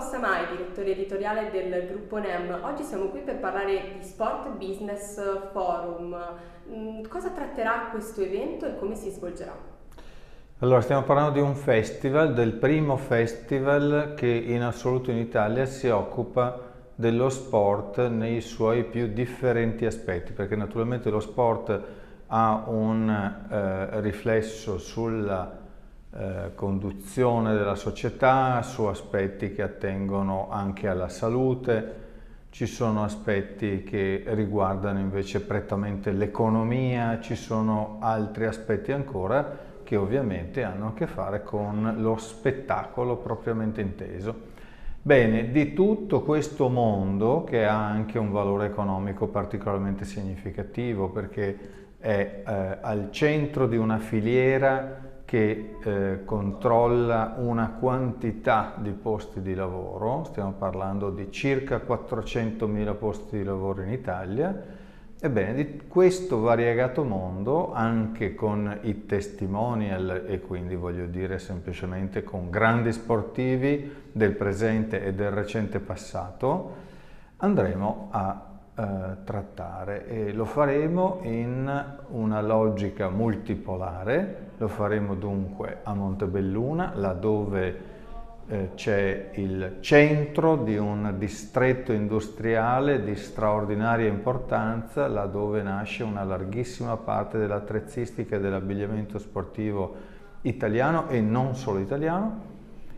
Samai, direttore editoriale del gruppo NEM. Oggi siamo qui per parlare di Sport Business Forum. Cosa tratterà questo evento e come si svolgerà? Allora, stiamo parlando di un festival, del primo festival che in assoluto in Italia si occupa dello sport nei suoi più differenti aspetti, perché naturalmente lo sport ha un riflesso sulla conduzione della società, su aspetti che attengono anche alla salute, ci sono aspetti che riguardano invece prettamente l'economia, ci sono altri aspetti ancora che ovviamente hanno a che fare con lo spettacolo propriamente inteso. Bene, di tutto questo mondo, che ha anche un valore economico particolarmente significativo perché è al centro di una filiera che controlla una quantità di posti di lavoro, stiamo parlando di circa 400.000 posti di lavoro in Italia. Ebbene, di questo variegato mondo, anche con i testimonial e quindi voglio dire semplicemente con grandi sportivi del presente e del recente passato, andremo a trattare e lo faremo in una logica multipolare. Lo faremo dunque a Montebelluna, laddove c'è il centro di un distretto industriale di straordinaria importanza, laddove nasce una larghissima parte dell'attrezzistica e dell'abbigliamento sportivo italiano e non solo italiano.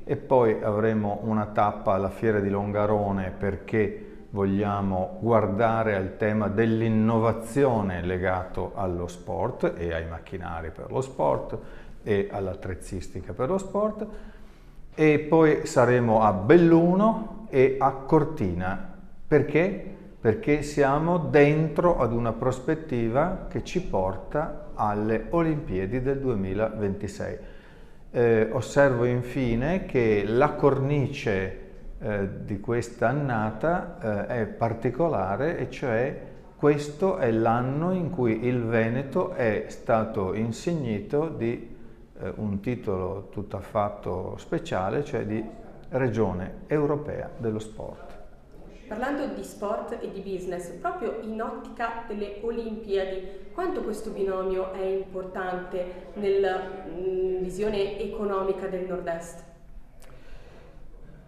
E poi avremo una tappa alla Fiera di Longarone perché vogliamo guardare al tema dell'innovazione legato allo sport e ai macchinari per lo sport e all'attrezzistica per lo sport. E poi saremo a Belluno e a Cortina. Perché? Perché siamo dentro ad una prospettiva che ci porta alle Olimpiadi del 2026. Osservo infine che la cornice di questa annata è particolare, e cioè questo è l'anno in cui il Veneto è stato insignito di un titolo tutt'affatto speciale, cioè di Regione Europea dello Sport. Parlando di sport e di business, proprio in ottica delle Olimpiadi, quanto questo binomio è importante nella visione economica del Nord-Est?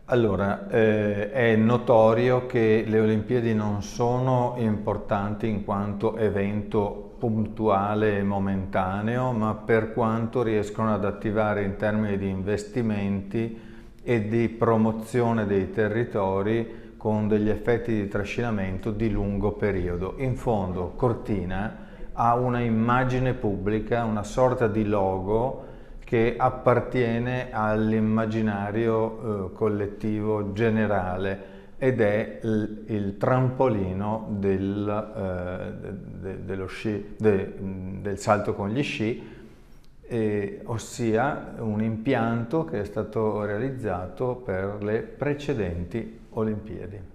Allora, è notorio che le Olimpiadi non sono importanti in quanto evento puntuale e momentaneo, ma per quanto riescono ad attivare in termini di investimenti e di promozione dei territori con degli effetti di trascinamento di lungo periodo. In fondo, Cortina ha una immagine pubblica, una sorta di logo che appartiene all'immaginario collettivo generale ed è il trampolino del salto con gli sci, ossia un impianto che è stato realizzato per le precedenti Olimpiadi.